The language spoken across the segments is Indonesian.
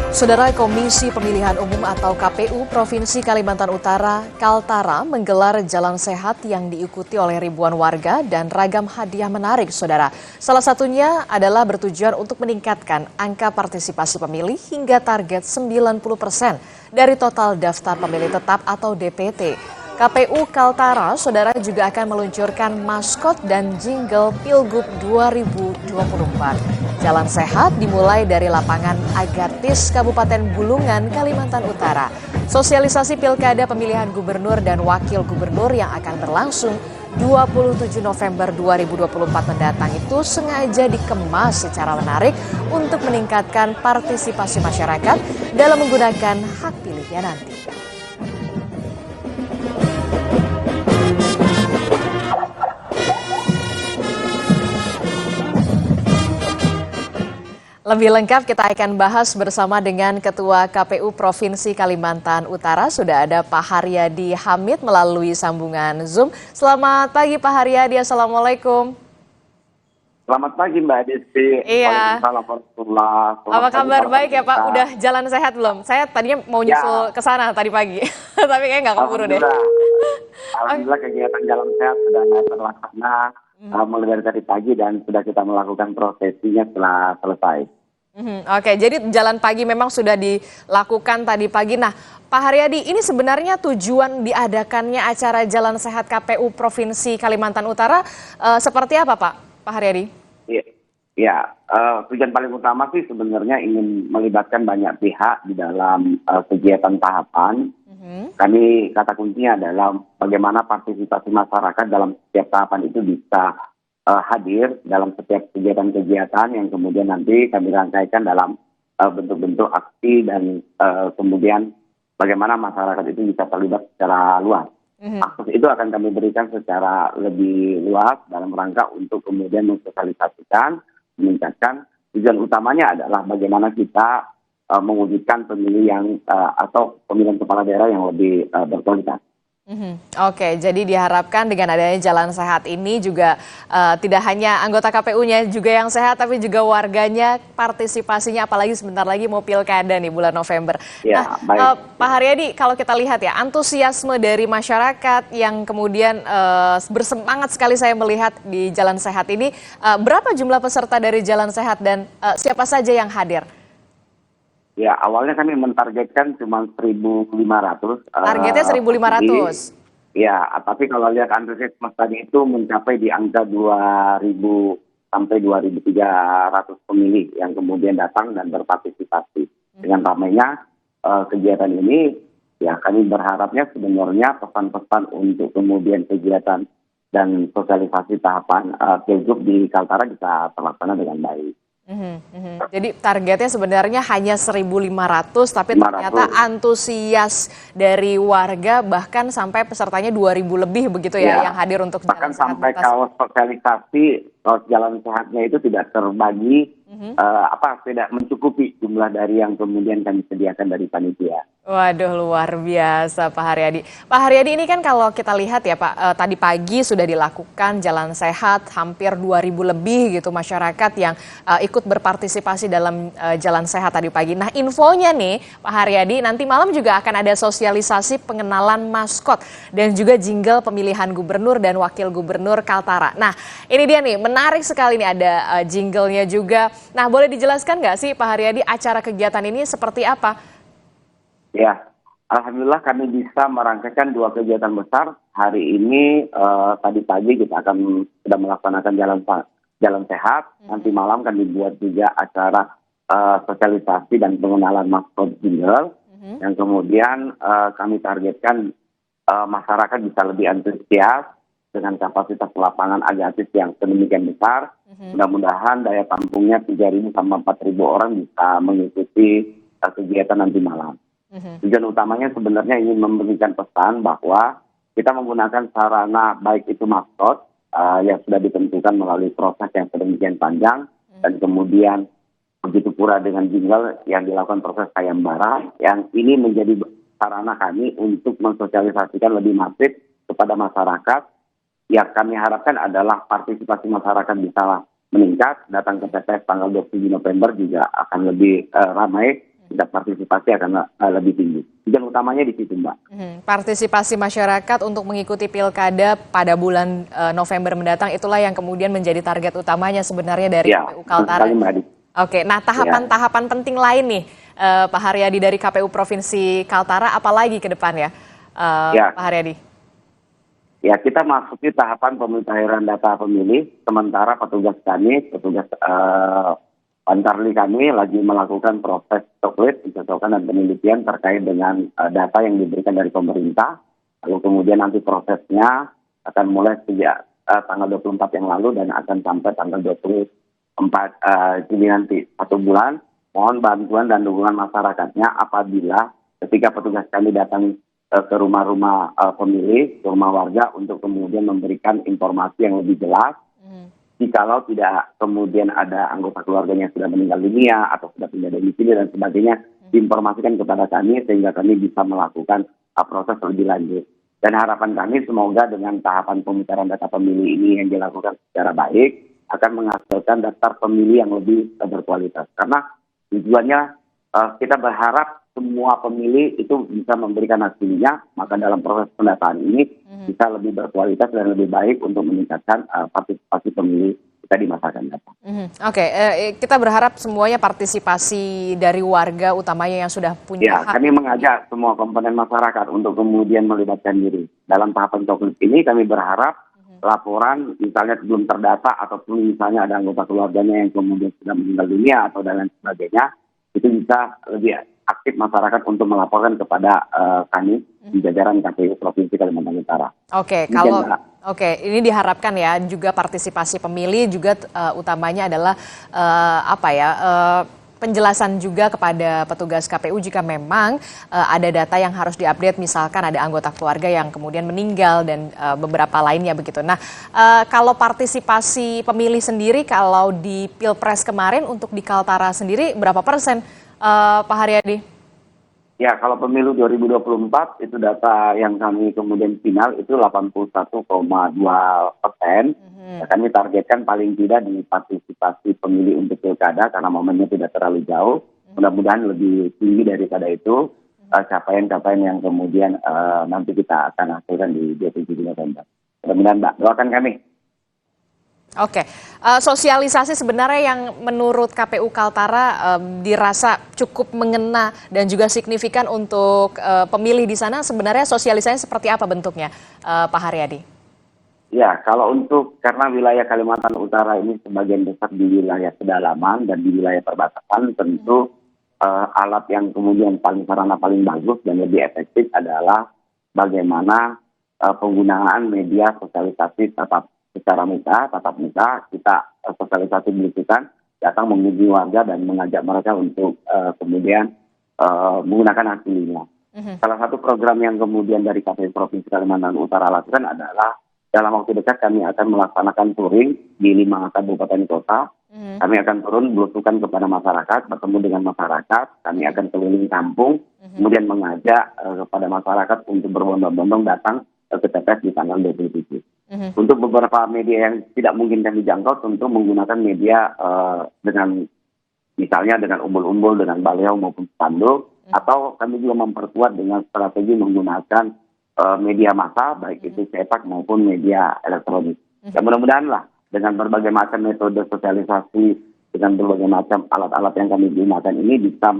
Saudara Komisi Pemilihan Umum atau KPU Provinsi Kalimantan Utara, Kaltara, menggelar jalan sehat yang diikuti oleh ribuan warga dan ragam hadiah menarik, saudara. Salah satunya adalah bertujuan untuk meningkatkan angka partisipasi pemilih hingga target 90% dari total daftar pemilih tetap atau DPT. KPU Kaltara, saudara, juga akan meluncurkan maskot dan jingle Pilgub 2024. Jalan sehat dimulai dari lapangan Agatis, Kabupaten Bulungan, Kalimantan Utara. Sosialisasi pilkada pemilihan gubernur dan wakil gubernur yang akan berlangsung 27 November 2024 mendatang itu sengaja dikemas secara menarik untuk meningkatkan partisipasi masyarakat dalam menggunakan hak pilihnya nanti. Lebih lengkap kita akan bahas bersama dengan Ketua KPU Provinsi Kalimantan Utara. Sudah ada Pak Haryadi Hamid melalui sambungan Zoom. Selamat pagi Pak Haryadi, Assalamualaikum. Selamat pagi Mbak Desi. Iya. Apa kabar? Baik ya Pak, udah jalan sehat belum? Saya tadinya mau nyusul ke sana tadi pagi, tapi kayaknya nggak keburu deh. Alhamdulillah kegiatan jalan sehat sudah terlaksana mulai dari tadi pagi dan sudah kita melakukan prosesinya setelah selesai. Oke, jadi jalan pagi memang sudah dilakukan tadi pagi. Nah, Pak Haryadi, ini sebenarnya tujuan diadakannya acara Jalan Sehat KPU Provinsi Kalimantan Utara seperti apa, Pak Haryadi? Iya, tujuan paling utama sih sebenarnya ingin melibatkan banyak pihak di dalam kegiatan tahapan. Kami kata kuncinya adalah bagaimana partisipasi masyarakat dalam setiap tahapan itu bisa hadir dalam setiap kegiatan-kegiatan yang kemudian nanti kami rangkaikan dalam bentuk-bentuk aksi dan kemudian bagaimana masyarakat itu bisa terlibat secara luas. Akses itu akan kami berikan secara lebih luas dalam rangka untuk kemudian mensosialisasikan, meningkatkan. Tujuan utamanya adalah bagaimana kita mewujudkan pemilih yang atau pemilihan kepala daerah yang lebih berkualitas. Oke, jadi diharapkan dengan adanya jalan sehat ini juga tidak hanya anggota KPU-nya juga yang sehat, tapi juga warganya partisipasinya, apalagi sebentar lagi mau pilkada nih bulan November. Ya, Pak Haryadi, kalau kita lihat ya antusiasme dari masyarakat yang kemudian bersemangat sekali saya melihat di jalan sehat ini, berapa jumlah peserta dari jalan sehat dan siapa saja yang hadir? Ya, awalnya kami mentargetkan cuma 1.500. Targetnya 1.500? Ya, tapi kalau lihat antusiasme tadi itu mencapai di angka 2.000 sampai 2.300 pemilih yang kemudian datang dan berpartisipasi. Dengan ramainya kegiatan ini, ya kami berharapnya sebenarnya pesan-pesan untuk kemudian kegiatan dan sosialisasi tahapan Pilgub di Kaltara bisa terlaksana dengan baik. Jadi targetnya sebenarnya hanya 1.500, tapi ternyata antusias dari warga bahkan sampai pesertanya 2.000 lebih begitu ya yang hadir untuk bahkan sampai kalau sosialisasi jalan sehatnya itu tidak terbagi tidak mencukupi jumlah dari yang kemudian kami sediakan dari panitia. Waduh, luar biasa Pak Haryadi. Pak Haryadi, ini kan kalau kita lihat ya Pak, tadi pagi sudah dilakukan jalan sehat, hampir 2.000 lebih gitu masyarakat yang ikut berpartisipasi dalam jalan sehat tadi pagi. Nah, infonya nih Pak Haryadi, nanti malam juga akan ada sosialisasi pengenalan maskot dan juga jingle pemilihan gubernur dan wakil gubernur Kaltara. Nah, ini dia nih, menarik sekali nih ada jinglenya juga. Nah, boleh dijelaskan nggak sih Pak Haryadi acara kegiatan ini seperti apa? Ya, alhamdulillah kami bisa merangkaikan 2 kegiatan besar. Hari ini tadi pagi kita akan sudah melaksanakan jalan sehat. Nanti malam kami buat juga acara sosialisasi dan pengenalan maskot jingle. Yang kemudian kami targetkan masyarakat bisa lebih antusias dengan kapasitas lapangan Agatis yang sedemikian besar. Mudah-mudahan daya tampungnya 3.000 sampai 4.000 orang bisa mengikuti kegiatan nanti malam. Tujuan utamanya sebenarnya ingin memberikan pesan bahwa kita menggunakan sarana baik itu maskot yang sudah ditentukan melalui proses yang sedemikian panjang dan kemudian begitu pula dengan jingle yang dilakukan proses sayembara yang ini menjadi sarana kami untuk mensosialisasikan lebih masif kepada masyarakat. Yang kami harapkan adalah partisipasi masyarakat bisa meningkat, datang ke TPS tanggal 27 November juga akan lebih ramai tingkat partisipasi akan lebih tinggi. Yang utamanya di situ, Mbak. Partisipasi masyarakat untuk mengikuti pilkada pada bulan November mendatang itulah yang kemudian menjadi target utamanya sebenarnya dari Ya, KPU Kaltara. sekali, Mbak Adi. Oke, nah tahapan-tahapan penting lain nih Pak Haryadi dari KPU Provinsi Kaltara, apalagi ke depan ya, Ya. Pak Haryadi? Ya, kita masuki tahapan pemutahiran data pemilih, sementara petugas Pantarli kami lagi melakukan proses coklit, pencocokan dan penelitian terkait dengan data yang diberikan dari pemerintah. Lalu kemudian nanti prosesnya akan mulai sejak tanggal 24 yang lalu dan akan sampai tanggal 24 Juni nanti, 1 bulan. Mohon bantuan dan dukungan masyarakatnya apabila ketika petugas kami datang ke rumah-rumah pemilih, ke rumah warga untuk kemudian memberikan informasi yang lebih jelas. Jikalau tidak kemudian ada anggota keluarganya yang sudah meninggal dunia atau sudah pindah domisili dan sebagainya, diinformasikan kepada kami sehingga kami bisa melakukan proses lebih lanjut. Dan harapan kami semoga dengan tahapan pemutaran data pemilih ini yang dilakukan secara baik akan menghasilkan daftar pemilih yang lebih berkualitas. Karena tujuannya kita berharap semua pemilih itu bisa memberikan hasilnya, maka dalam proses pendataan ini bisa lebih berkualitas dan lebih baik untuk meningkatkan partisipasi pemilih kita di masa akan datang. Oke, kita berharap semuanya partisipasi dari warga utamanya yang sudah punya hak. Kami mengajak semua komponen masyarakat untuk kemudian melibatkan diri. Dalam tahapan coklit ini kami berharap laporan misalnya belum terdata ataupun misalnya ada anggota keluarganya yang kemudian sudah meninggal dunia atau dan lain sebagainya, itu bisa lebih aktif masyarakat untuk melaporkan kepada kami di jajaran KPU Provinsi Kalimantan Utara. Oke, ini diharapkan ya juga partisipasi pemilih juga utamanya adalah penjelasan juga kepada petugas KPU jika memang ada data yang harus diupdate, misalkan ada anggota keluarga yang kemudian meninggal dan beberapa lainnya begitu. Nah, kalau partisipasi pemilih sendiri, kalau di Pilpres kemarin untuk di Kaltara sendiri berapa persen, Pak Haryadi? Ya, kalau pemilu 2024 itu data yang kami kemudian final itu 81,2%. Kami targetkan paling tidak di partisipasi pemilih untuk pilkada karena momennya tidak terlalu jauh. Mudah-mudahan lebih tinggi daripada itu capaian-capaian yang kemudian nanti kita akan hasilkan di 27 November. Mudah-mudahan, Mbak, doakan kami. Oke, sosialisasi sebenarnya yang menurut KPU Kaltara dirasa cukup mengena dan juga signifikan untuk pemilih di sana, sebenarnya sosialisasinya seperti apa bentuknya, Pak Haryadi? Ya, kalau karena wilayah Kalimantan Utara ini sebagian besar di wilayah pedalaman dan di wilayah perbatasan, tentu alat yang kemudian sarana paling bagus dan lebih efektif adalah bagaimana penggunaan media sosialisasi secara tatap muka, kita sosialisasi belusukan, datang mengunjungi warga dan mengajak mereka untuk kemudian menggunakan hak pilihnya. Salah satu program yang kemudian dari KPU Provinsi Kalimantan Utara lakukan adalah dalam waktu dekat kami akan melaksanakan touring di 5 kabupaten kota. Kami akan turun belusukan kepada masyarakat, bertemu dengan masyarakat, kami akan keliling kampung, kemudian mengajak kepada masyarakat untuk berbondong-bondong datang ke TPS di tanggal 27. Untuk beberapa media yang tidak mungkin kami jangkau, tentu menggunakan media dengan misalnya dengan umbul-umbul, dengan baliho maupun spanduk, atau kami juga memperkuat dengan strategi menggunakan media massa, baik itu cetak maupun media elektronik. Ya, mudah-mudahan lah dengan berbagai macam metode sosialisasi, dengan berbagai macam alat-alat yang kami gunakan ini bisa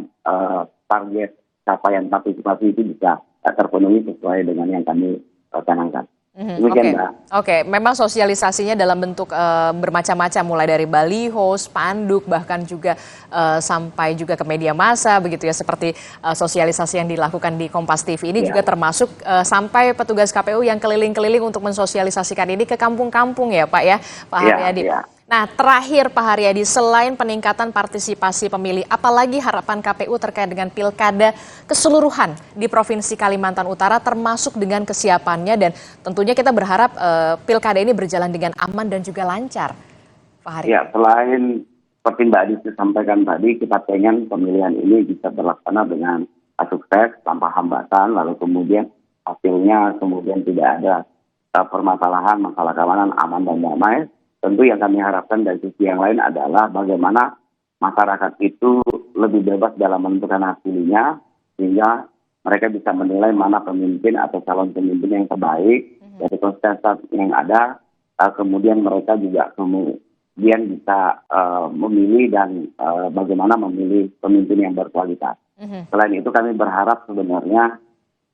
target capaian partisipasi itu bisa terpenuhi sesuai dengan yang kami canangkan. Oke, memang sosialisasinya dalam bentuk bermacam-macam, mulai dari baliho, spanduk, bahkan juga sampai juga ke media massa begitu ya, seperti sosialisasi yang dilakukan di Kompas TV ini juga termasuk sampai petugas KPU yang keliling-keliling untuk mensosialisasikan ini ke kampung-kampung ya Pak ya, Pak Haryadi. Nah, terakhir Pak Haryadi, selain peningkatan partisipasi pemilih, apalagi harapan KPU terkait dengan pilkada keseluruhan di Provinsi Kalimantan Utara, termasuk dengan kesiapannya, dan tentunya kita berharap pilkada ini berjalan dengan aman dan juga lancar, Pak Haryadi. Ya, selain seperti Mbak Aditi sampaikan tadi, kita pengen pemilihan ini bisa terlaksana dengan sukses, tanpa hambatan, lalu kemudian hasilnya kemudian tidak ada permasalahan, masalah keamanan, aman dan damai. Tentu yang kami harapkan dari sisi yang lain adalah bagaimana masyarakat itu lebih bebas dalam menentukan hak pilihnya, sehingga mereka bisa menilai mana pemimpin atau calon pemimpin yang terbaik dari kontestan yang ada. Kemudian mereka juga kemudian bisa memilih dan bagaimana memilih pemimpin yang berkualitas. Selain itu kami berharap sebenarnya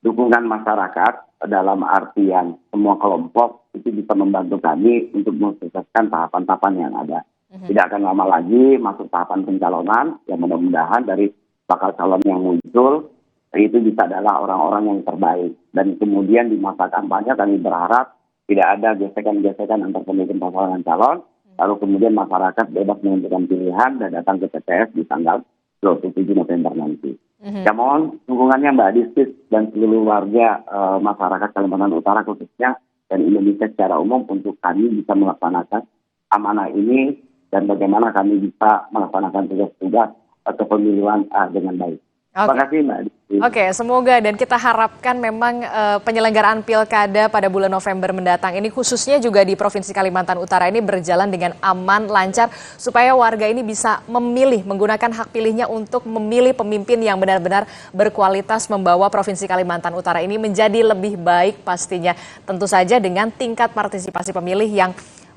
dukungan masyarakat dalam artian semua kelompok itu bisa membantu kami untuk mensukseskan tahapan-tahapan yang ada. Tidak akan lama lagi masuk tahapan pencalonan yang mudah-mudahan dari bakal calon yang muncul itu bisa adalah orang-orang yang terbaik. Dan kemudian di masa kampanye kami berharap tidak ada gesekan-gesekan antar pemimpin pasangan calon, lalu kemudian masyarakat bebas menentukan pilihan dan datang ke TPS di tanggal 27 November nanti. Ya mohon dukungannya Mbak Distis dan seluruh warga masyarakat Kalimantan Utara khususnya dan Indonesia secara umum untuk kami bisa melaksanakan amanah ini dan bagaimana kami bisa melaksanakan tugas-tugas kepemiluan dengan baik. Terima kasih Mbak Distis. Oke, semoga dan kita harapkan memang penyelenggaraan pilkada pada bulan November mendatang ini khususnya juga di Provinsi Kalimantan Utara ini berjalan dengan aman, lancar supaya warga ini bisa memilih, menggunakan hak pilihnya untuk memilih pemimpin yang benar-benar berkualitas membawa Provinsi Kalimantan Utara ini menjadi lebih baik pastinya. Tentu saja dengan tingkat partisipasi pemilih yang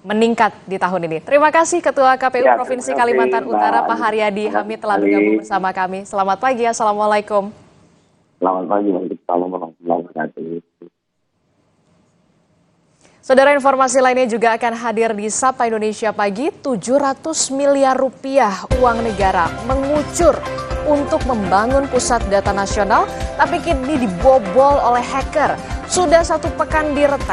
meningkat di tahun ini. Terima kasih Ketua KPU Provinsi Kalimantan Utara Pak Haryadi Hamid telah bergabung bersama kami. Selamat pagi, Assalamualaikum. Selamat pagi, Waalaikumsalam warahmatullahi wabarakatuh. Saudara, informasi lainnya juga akan hadir di Sapa Indonesia Pagi. 700 miliar rupiah uang negara mengucur untuk membangun pusat data nasional, tapi kini dibobol oleh hacker. Sudah 1 pekan diretas.